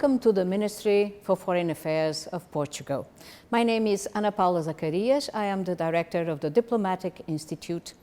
Welcome to the Ministry for Foreign Affairs of Portugal. My name is Ana Paula Zacarias. I am the director of the Diplomatic Institute.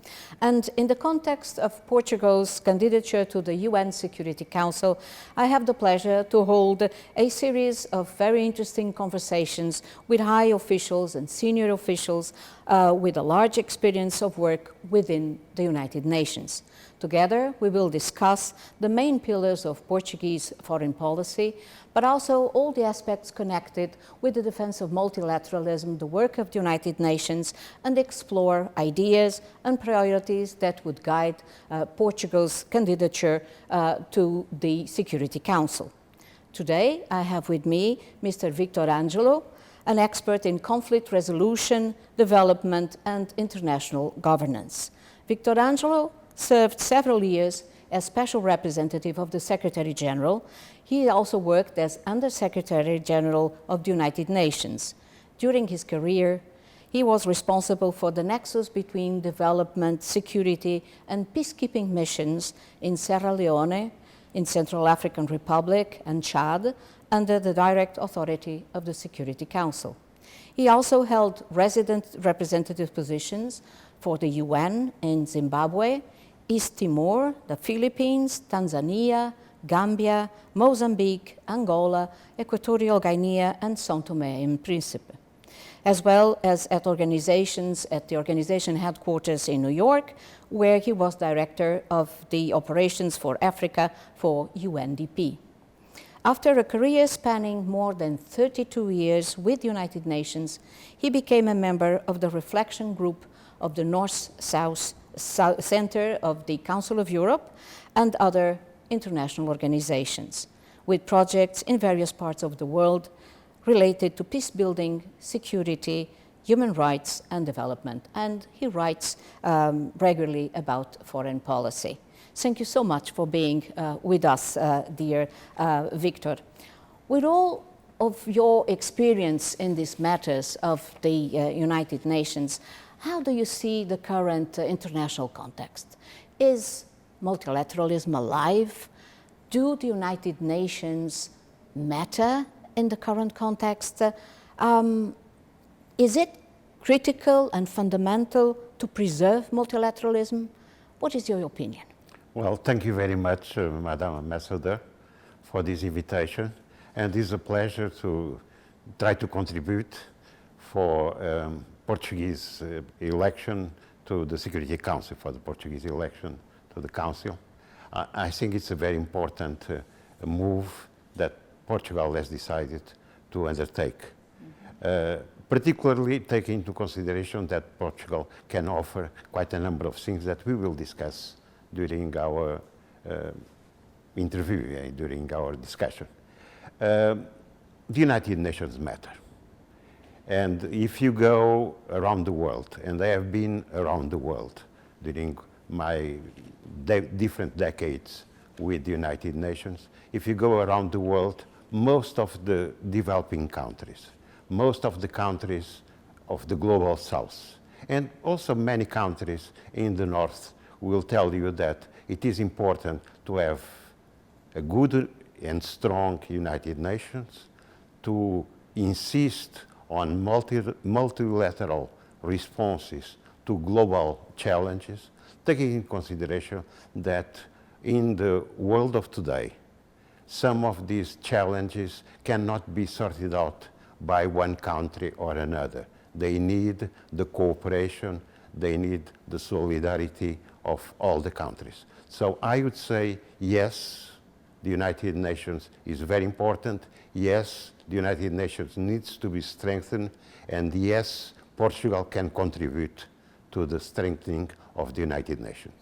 And in the context of Portugal's candidature to the UN Security Council, I have the pleasure to hold a series of very interesting conversations with high officials and senior officials with a large experience of work within the United Nations. Together, we will discuss the main pillars of Portuguese foreign policy, but also all the aspects connected with the defense of multilateralism, the work of the United Nations, and explore ideas and priorities that would guide Portugal's candidature to the Security Council. Today, I have with me Mr. Victor Angelo, an expert in conflict resolution, development, and international governance. Victor Angelo served several years as Special Representative of the Secretary General. He also worked as Under-Secretary General of the United Nations. During his career, he was responsible for the nexus between development, security, and peacekeeping missions in Sierra Leone, in Central African Republic, and Chad, under the direct authority of the Security Council. He also held resident representative positions for the UN in Zimbabwe, East Timor, the Philippines, Tanzania, Gambia, Mozambique, Angola, Equatorial Guinea, and São Tomé and Príncipe, as well as at the organization headquarters in New York, where he was director of the operations for Africa for UNDP. After a career spanning more than 32 years with the United Nations, he became a member of the Reflection Group of the North-South Center of the Council of Europe and other international organizations, with projects in various parts of the world related to peace building, security, human rights, and development. And he writes regularly about foreign policy. Thank you so much for being with us, dear Victor. With all of your experience in these matters of the United Nations, how do you see the current international context? Is multilateralism alive? Do the United Nations matter in the current context? Is it critical and fundamental to preserve multilateralism? What is your opinion? Well, thank you very much, Madam Ambassador, for this invitation. And it's a pleasure to try to contribute for Portuguese election to the Security Council, for the Portuguese election to the Council. I think it's a very important move that Portugal has decided to undertake, particularly taking into consideration that Portugal can offer quite a number of things that we will discuss during our interview, during our discussion. The United Nations matter. And if you go around the world, and I have been around the world during my different decades with the United Nations, if you go around the world, most of the developing countries, most of the countries of the global south, and also many countries in the north will tell you that it is important to have a good and strong United Nations, to insist on multilateral responses to global challenges, taking into consideration that in the world of today, some of these challenges cannot be sorted out by one country or another. They need the cooperation, they need the solidarity of all the countries. So I would say, yes, the United Nations is very important. Yes, the United Nations needs to be strengthened. And yes, Portugal can contribute to the strengthening of the United Nations.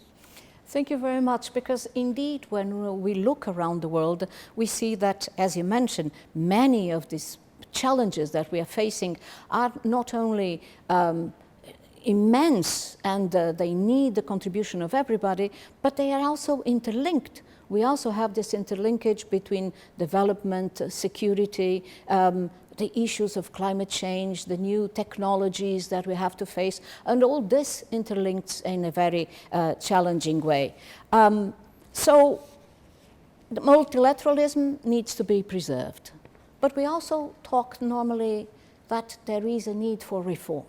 Thank you very much, because indeed when we look around the world, we see that, as you mentioned, many of these challenges that we are facing are not only immense and they need the contribution of everybody, but they are also interlinked. We also have this interlinkage between development, security, the issues of climate change, the new technologies that we have to face, and all this interlinks in a very challenging way. So The multilateralism needs to be preserved. But we also talk normally that there is a need for reform.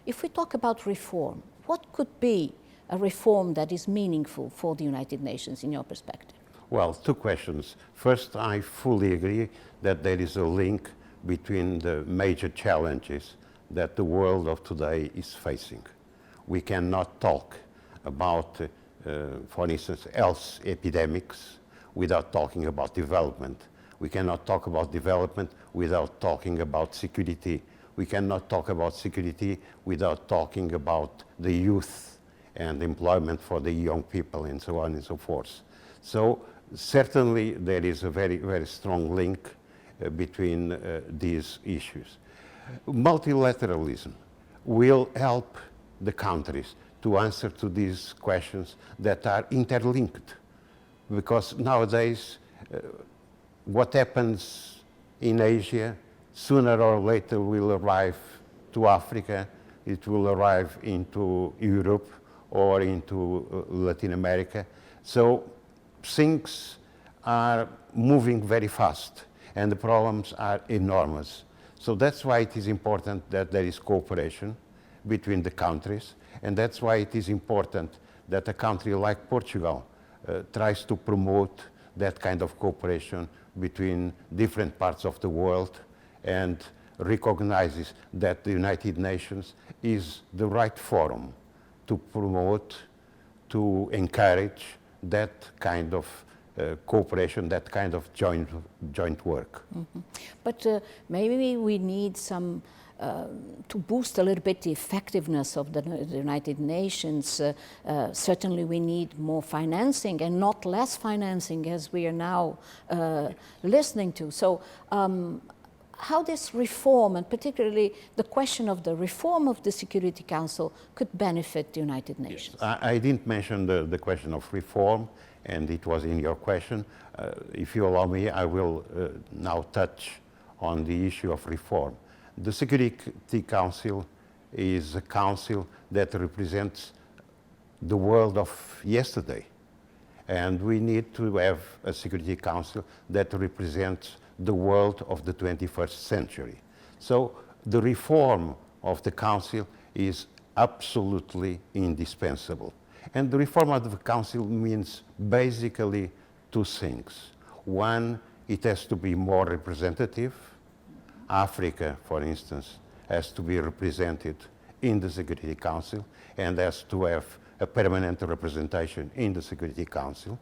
If we talk about reform, what could be a reform that is meaningful for the United Nations in your perspective? Well, two questions. First, I fully agree that there is a link between the major challenges that the world of today is facing. We cannot talk about, for instance, health epidemics without talking about development. We cannot talk about development without talking about security. We cannot talk about security without talking about the youth and employment for the young people and so on and so forth. So certainly there is a very, very strong link between these issues. Multilateralism will help the countries to answer to these questions that are interlinked, because nowadays what happens in Asia sooner or later will arrive to Africa, it will arrive into Europe or into Latin America. So things are moving very fast and the problems are enormous. So that's why it is important that there is cooperation between the countries, and that's why it is important that a country like Portugal tries to promote that kind of cooperation between different parts of the world and recognizes that the United Nations is the right forum to promote, to encourage that kind of cooperation, that kind of joint work. Mm-hmm. But maybe we need some, to boost a little bit the effectiveness of the United Nations, certainly we need more financing and not less financing, as we are now listening to. So how this reform, and particularly the question of the reform of the Security Council, could benefit the United Nations? Yes. I didn't mention the question of reform, and it was in your question. If you allow me, I will now touch on the issue of reform. The Security Council is a council that represents the world of yesterday. And we need to have a Security Council that represents the world of the 21st century. So the reform of the Council is absolutely indispensable. And the reform of the Council means basically two things. One, it has to be more representative. Africa, for instance, has to be represented in the Security Council and has to have a permanent representation in the Security Council.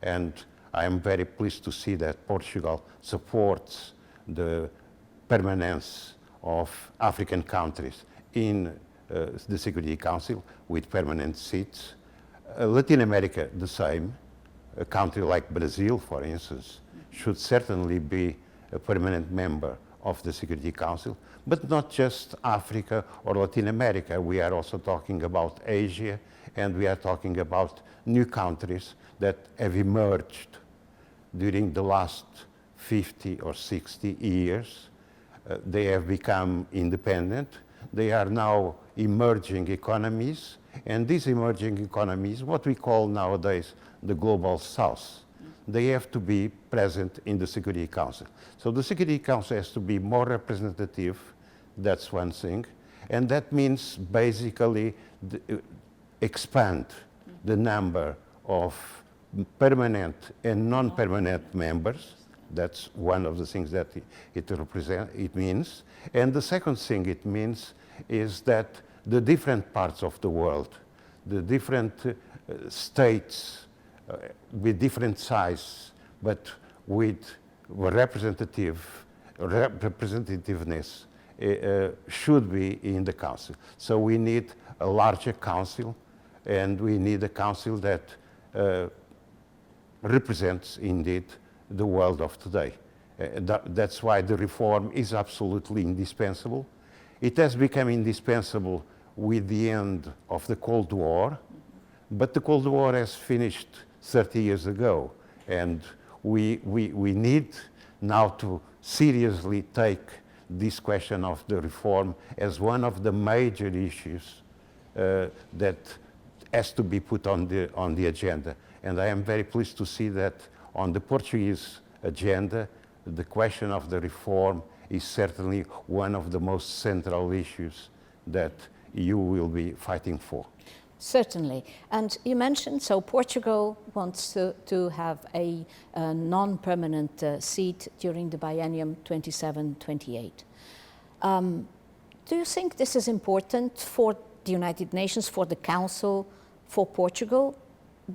And I am very pleased to see that Portugal supports the permanence of African countries in the Security Council with permanent seats. Latin America, the same. A country like Brazil, for instance, should certainly be a permanent member of the Security Council, but not just Africa or Latin America. We are also talking about Asia, and we are talking about new countries that have emerged during the last 50 or 60 years. They have become independent. They are now emerging economies, and these emerging economies, what we call nowadays the global south, they have to be present in the Security Council. So the Security Council has to be more representative, that's one thing, and that means basically expand the number of permanent and non-permanent members. That's one of the things that it means. And the second thing it means is that the different parts of the world, the different states with different size, but with representativeness should be in the council. So we need a larger council, and we need a council that represents indeed the world of today. That's why the reform is absolutely indispensable. It has become indispensable with the end of the Cold War, but the Cold War has finished 30 years ago, and we need now to seriously take this question of the reform as one of the major issues that has to be put on the agenda. And I am very pleased to see that on the Portuguese agenda, the question of the reform is certainly one of the most central issues that you will be fighting for. Certainly. And you mentioned, so Portugal wants to have a non-permanent seat during the biennium 27-28. Do you think this is important for the United Nations, for the Council, for Portugal,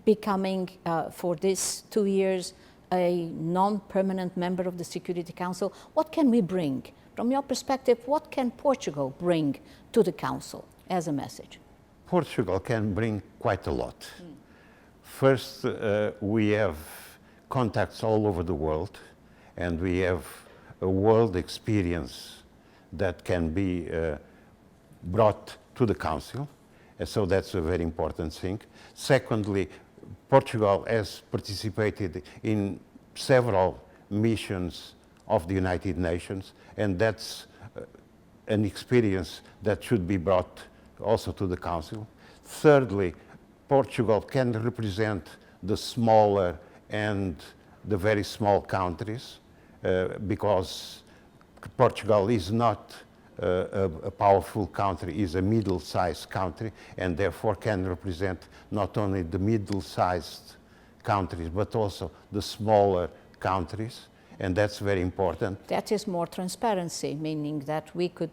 becoming for this 2 years a non-permanent member of the Security Council? What can we bring? From your perspective, what can Portugal bring to the Council as a message? Portugal can bring quite a lot. First, we have contacts all over the world, and we have a world experience that can be brought to the Council, and so that's a very important thing. Secondly, Portugal has participated in several missions of the United Nations, and that's an experience that should be brought also to the Council. Thirdly, Portugal can represent the smaller and the very small countries because Portugal is not a powerful country, is a middle-sized country, and therefore can represent not only the middle-sized countries but also the smaller countries. And that's very important. That is more transparency, meaning that we could,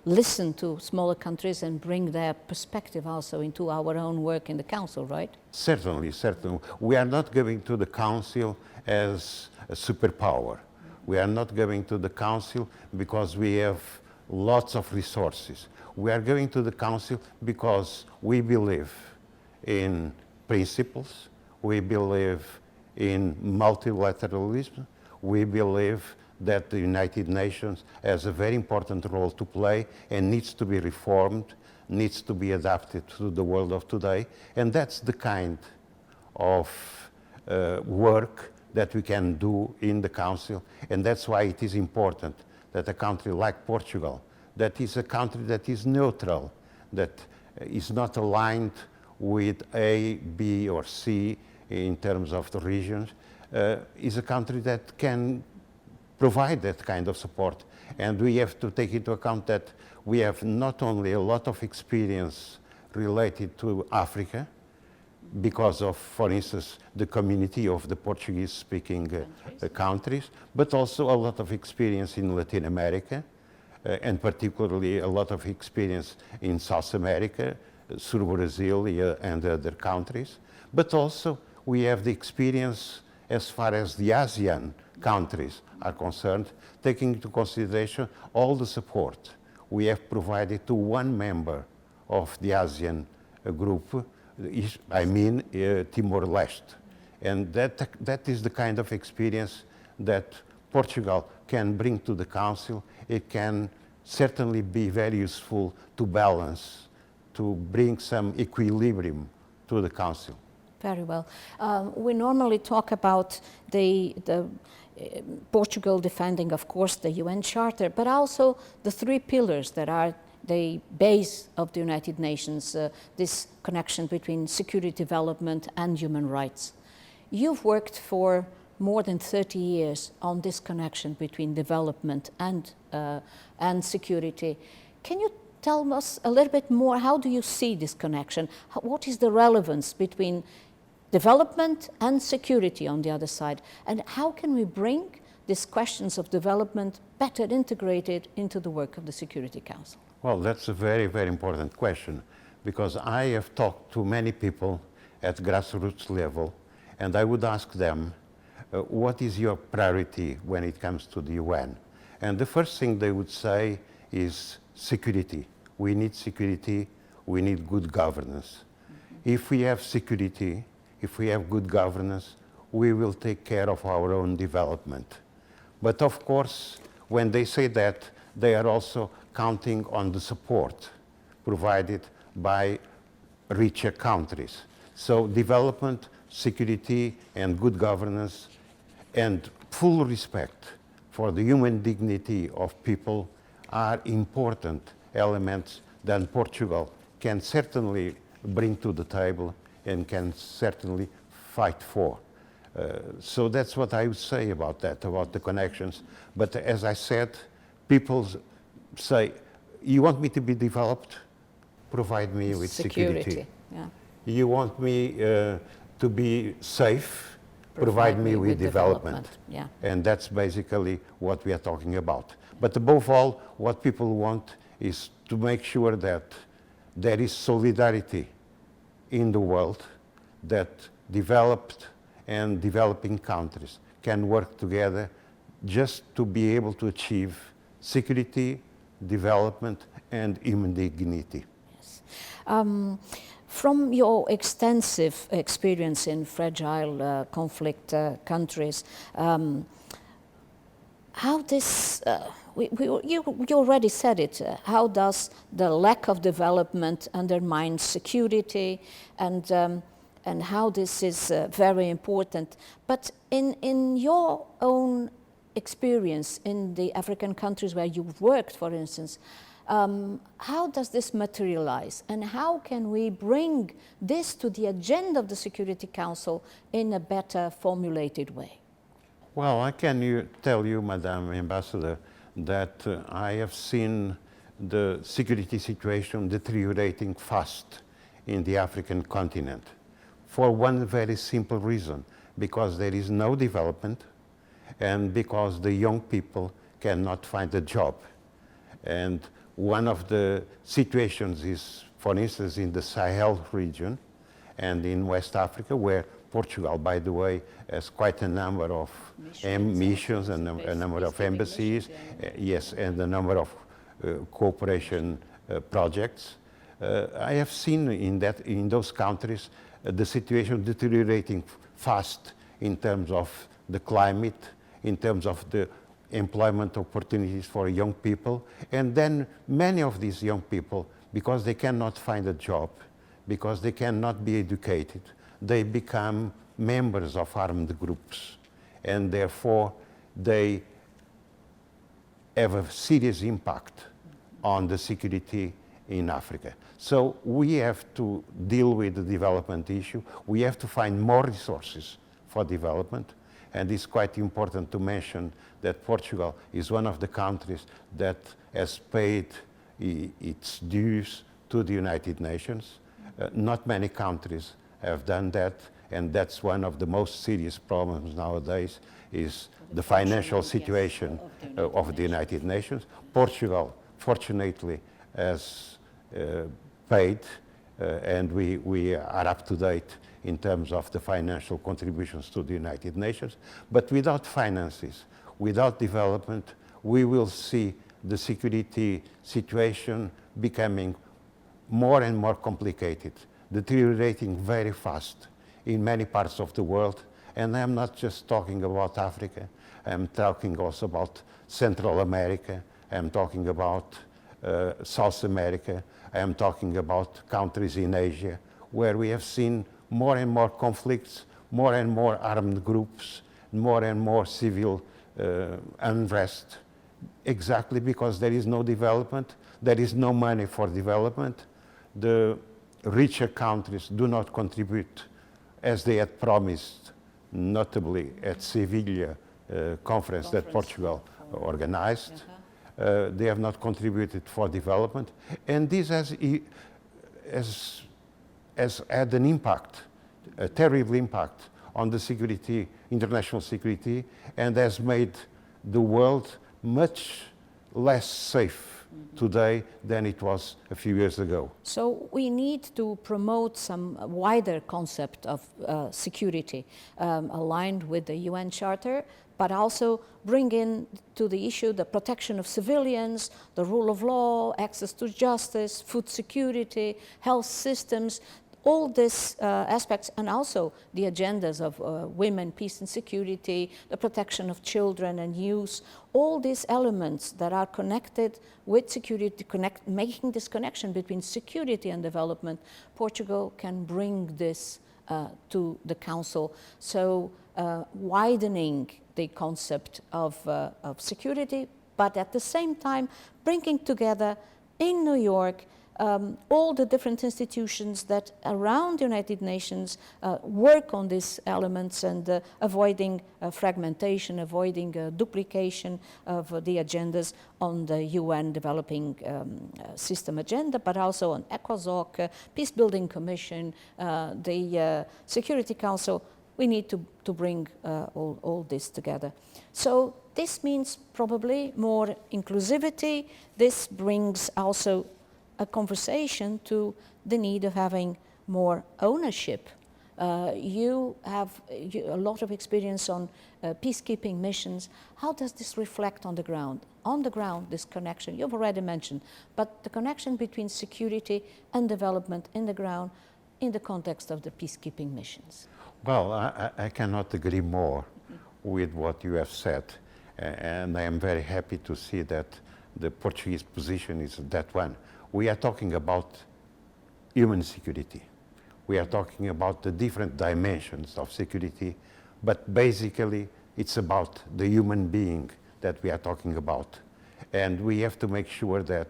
listen to smaller countries and bring their perspective also into our own work in the Council, right? Certainly, certainly. We are not going to the Council as a superpower. We are not going to the Council because we have lots of resources. We are going to the Council because we believe in principles, we believe in multilateralism, we believe that the United Nations has a very important role to play and needs to be reformed, needs to be adapted to the world of today. And that's the kind of work that we can do in the Council. And that's why it is important that a country like Portugal, that is a country that is neutral, that is not aligned with A, B, or C in terms of the regions, is a country that can provide that kind of support. And we have to take into account that we have not only a lot of experience related to Africa, because of, for instance, the community of the Portuguese-speaking countries, but also a lot of experience in Latin America, and particularly a lot of experience in South America, through Brazil and other countries. But also we have the experience as far as the ASEAN countries are concerned, taking into consideration all the support we have provided to one member of the ASEAN group, Timor-Leste. And that is the kind of experience that Portugal can bring to the Council. It can certainly be very useful to balance, to bring some equilibrium to the Council. Very well. We normally talk about the Portugal defending, of course, the UN Charter, but also the 3 pillars that are the base of the United Nations, this connection between security, development, and human rights. You've worked for more than 30 years on this connection between development and security. Can you tell us a little bit more? How do you see this connection? What is the relevance between development and security on the other side? And how can we bring these questions of development better integrated into the work of the Security Council? Well, that's a very, very important question, because I have talked to many people at grassroots level, and I would ask them, what is your priority when it comes to the UN? And the first thing they would say is security. We need security, we need good governance. If we have security, if we have good governance, we will take care of our own development. But of course, when they say that, they are also counting on the support provided by richer countries. So development, security, and good governance, and full respect for the human dignity of people are important elements that Portugal can certainly bring to the table and can certainly fight for. So that's what I would say about that, about the connections. But as I said, people say, you want me to be developed? Provide me with security. Yeah. You want me to be safe? Provide me with development. Yeah. And that's basically what we are talking about. But above all, what people want is to make sure that there is solidarity in the world, that developed and developing countries can work together just to be able to achieve security, development, and human dignity. Yes. From your extensive experience in fragile conflict countries, how this, you already said it, how does the lack of development undermine security, and how this is very important. But in your own experience in the African countries where you've worked, for instance, how does this materialize, and how can we bring this to the agenda of the Security Council in a better formulated way? Well, I can tell you, Madam Ambassador, that I have seen the security situation deteriorating fast in the African continent for one very simple reason, because there is no development and because the young people cannot find a job. And one of the situations is, for instance, in the Sahel region and in West Africa, where Portugal, by the way, has quite a number of missions and a number of embassies, yes, and a number of cooperation projects. I have seen in those countries the situation deteriorating fast in terms of the climate, in terms of the employment opportunities for young people, and then many of these young people, because they cannot find a job, because they cannot be educated, they become members of armed groups, and therefore they have a serious impact on the security in Africa. So we have to deal with the development issue. We have to find more resources for development. And it's quite important to mention that Portugal is one of the countries that has paid its dues to the United Nations. Not many countries have done that, and that's one of the most serious problems nowadays, is the financial situation of the United Nations. Portugal, fortunately, has paid, and we are up to date in terms of the financial contributions to the United Nations. But without finances, without development, we will see the security situation becoming more and more complicated, deteriorating very fast in many parts of the world. And I'm not just talking about Africa, I'm talking also about Central America, I'm talking about South America, I'm talking about countries in Asia, where we have seen more and more conflicts, more and more armed groups, more and more civil unrest, exactly because there is no development, there is no money for development. The richer countries do not contribute as they had promised, notably at Seville conference that Portugal organized. They have not contributed for development, and this has had an impact, a terrible impact on the security, international security, and has made the world much less safe today than it was a few years ago. So we need to promote some wider concept of security aligned with the UN Charter, but also bring in to the issue the protection of civilians, the rule of law, access to justice, food security, health systems, all these aspects, and also the agendas of women, peace and security, the protection of children and youth, all these elements that are connected with security, making this connection between security and development. Portugal can bring this to the Council. So widening the concept of security, but at the same time bringing together in New York all the different institutions that around the United Nations work on these elements and avoiding fragmentation, avoiding duplication of the agendas on the UN developing system agenda, but also on ECOSOC, Peace Building Commission, the Security Council. We need to bring all this together. So this means probably more inclusivity. This brings also a conversation to the need of having more ownership. You have a lot of experience on peacekeeping missions. How does this reflect on the ground? On the ground, this connection, you've already mentioned, but the connection between security and development in the ground in the context of the peacekeeping missions. Well, I cannot agree more with what you have said, and I am very happy to see that the Portuguese position is that one. We are talking about human security. We are talking about the different dimensions of security, but basically it's about the human being that we are talking about. And we have to make sure that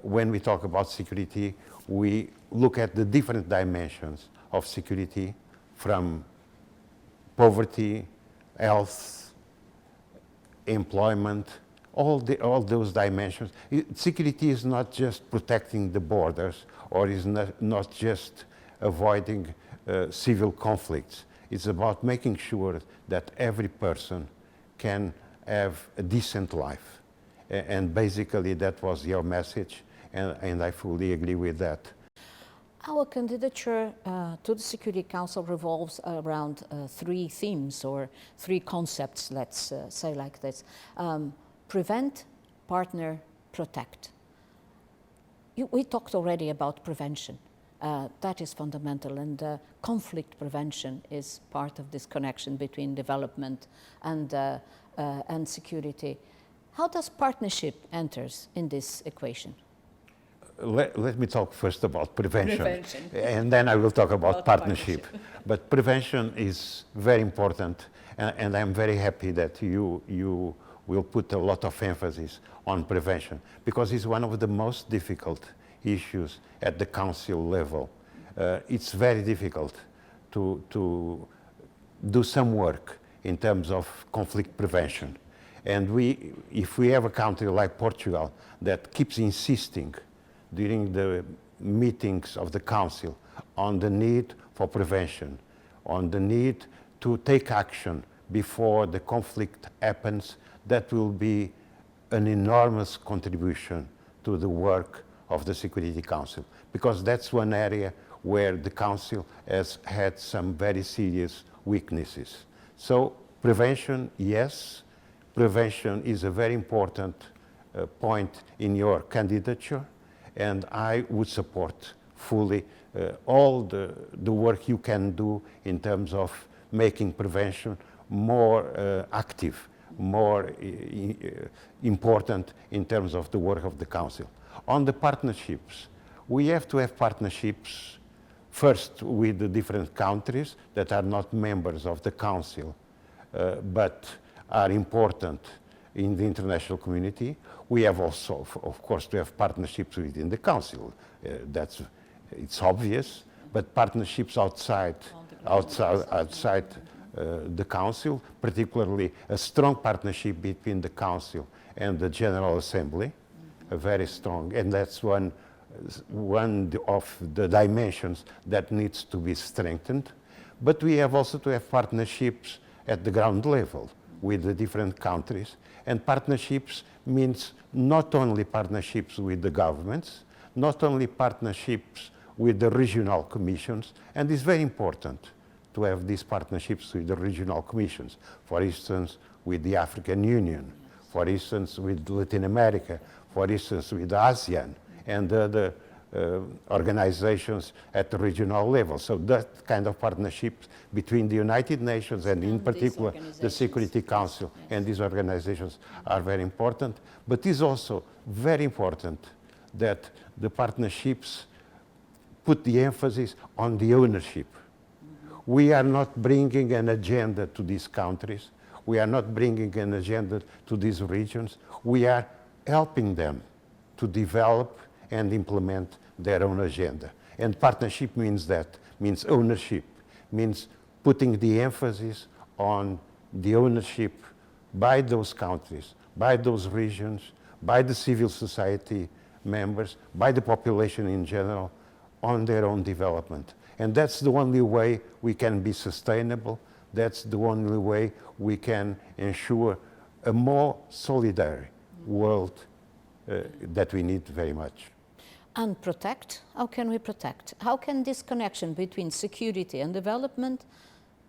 when we talk about security, we look at the different dimensions of security, from poverty, health, employment, all those dimensions. Security is not just protecting the borders, or is not just avoiding civil conflicts. It's about making sure that every person can have a decent life. And basically that was your message, and I fully agree with that. Our candidature to the Security Council revolves around three themes or three concepts, let's say like this. Prevent, partner, protect. We talked already about prevention. That is fundamental, and conflict prevention is part of this connection between development and security. How does partnership enters in this equation? Let me talk first about prevention. And then I will talk about partnership. But prevention is very important, and I'm very happy that you will put a lot of emphasis on prevention, because it's one of the most difficult issues at the council level. It's very difficult to do some work in terms of conflict prevention. And if we have a country like Portugal that keeps insisting during the meetings of the Council on the need for prevention, on the need to take action before the conflict happens, that will be an enormous contribution to the work of the Security Council, because that's one area where the Council has had some very serious weaknesses. So prevention, yes, prevention is a very important point in your candidature, and I would support fully all the work you can do in terms of making prevention more active, more important in terms of the work of the Council. On the partnerships, we have to have partnerships first with the different countries that are not members of the Council, but are important in the international community. We have also, of course, to have partnerships within the Council. It's obvious, but partnerships outside the Council, particularly a strong partnership between the Council and the General Assembly, a very strong, and that's one of the dimensions that needs to be strengthened. But we have also to have partnerships at the ground level with the different countries. And partnerships means not only partnerships with the governments, not only partnerships with the regional commissions, and it's very important to have these partnerships with the regional commissions, for instance, with the African Union, for instance, with Latin America, for instance, with ASEAN, and the organizations at the regional level. So that kind of partnerships between the United Nations and in particular the Security Council and these organizations are very important. But it's also very important that the partnerships put the emphasis on the ownership. We are not bringing an agenda to these countries. We are not bringing an agenda to these regions. We are helping them to develop and implement their own agenda. And partnership means ownership, means putting the emphasis on the ownership by those countries, by those regions, by the civil society members, by the population in general, on their own development. And that's the only way we can be sustainable. That's the only way we can ensure a more solidary world that we need very much. And protect? How can we protect? How can this connection between security and development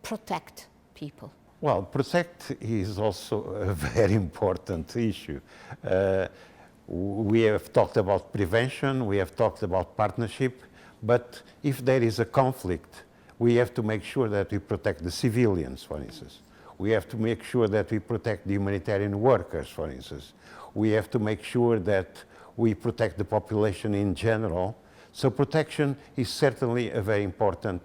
protect people? Well, protect is also a very important issue. We have talked about prevention, we have talked about partnership, but if there is a conflict, we have to make sure that we protect the civilians, for instance. We have to make sure that we protect the humanitarian workers, for instance. We have to make sure that we protect the population in general. So protection is certainly a very important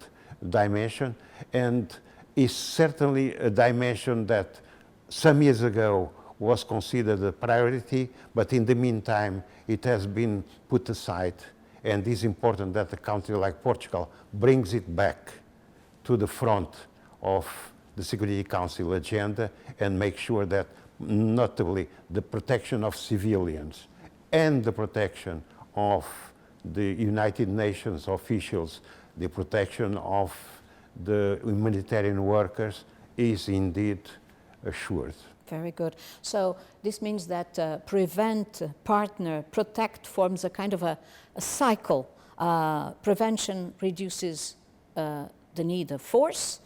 dimension, and is certainly a dimension that some years ago was considered a priority, but in the meantime it has been put aside, and it's important that a country like Portugal brings it back to the front of the Security Council agenda and make sure that notably the protection of civilians and the protection of the United Nations officials, the protection of the humanitarian workers is indeed assured. Very good. So this means that prevent, partner, protect forms a kind of a cycle. Prevention reduces the need of force.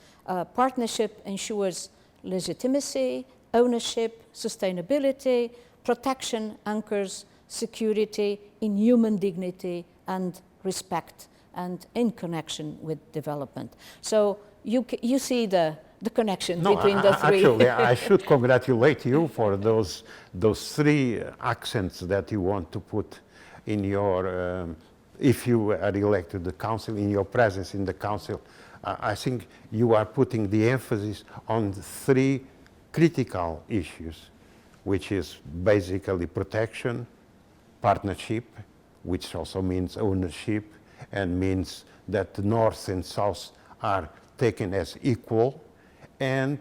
Partnership ensures legitimacy, ownership, sustainability. Protection anchors security in human dignity and respect and in connection with development. So you see the connection between the three. Actually, I should congratulate you for those three accents that you want to put in your, if you are elected to the council, in your presence in the council. I think you are putting the emphasis on the three critical issues, which is basically protection, partnership, which also means ownership, and means that the North and South are taken as equal, and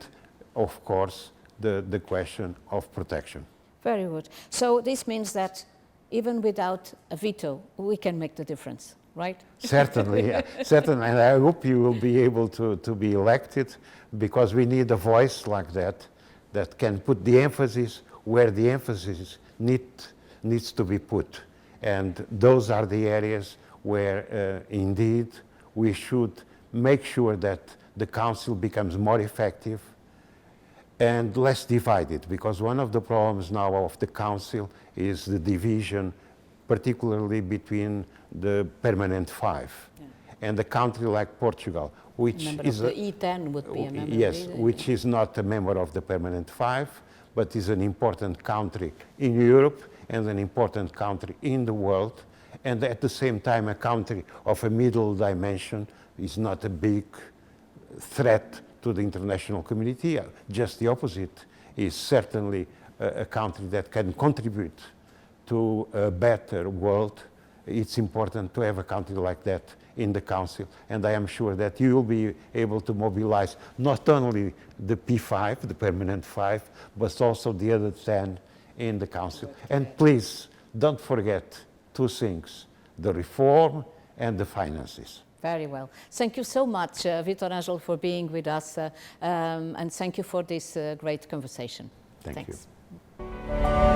of course the question of protection. Very good. So this means that even without a veto, we can make the difference, right? Certainly, yeah, certainly, and I hope you will be able to be elected, because we need a voice like that can put the emphasis where the emphasis needs to be put. And those are the areas where indeed we should make sure that the council becomes more effective and less divided, because one of the problems now of the council is the division, particularly between the permanent five. Yeah. And a country like Portugal, which is the E10 would be a member. Yes, which is not a member of the permanent five, but is an important country in Europe and an important country in the world, and at the same time a country of a middle dimension, is not a big threat to the international community. Just the opposite, is certainly a country that can contribute to a better world. It's important to have a country like that in the council, and I am sure that you will be able to mobilize not only the P5, the permanent five, but also the other 10 in the council. And please don't forget two things: the reform and the finances. Very well. Thank you so much, Vítor Ângelo, for being with us, and thank you for this great conversation. Thanks. You.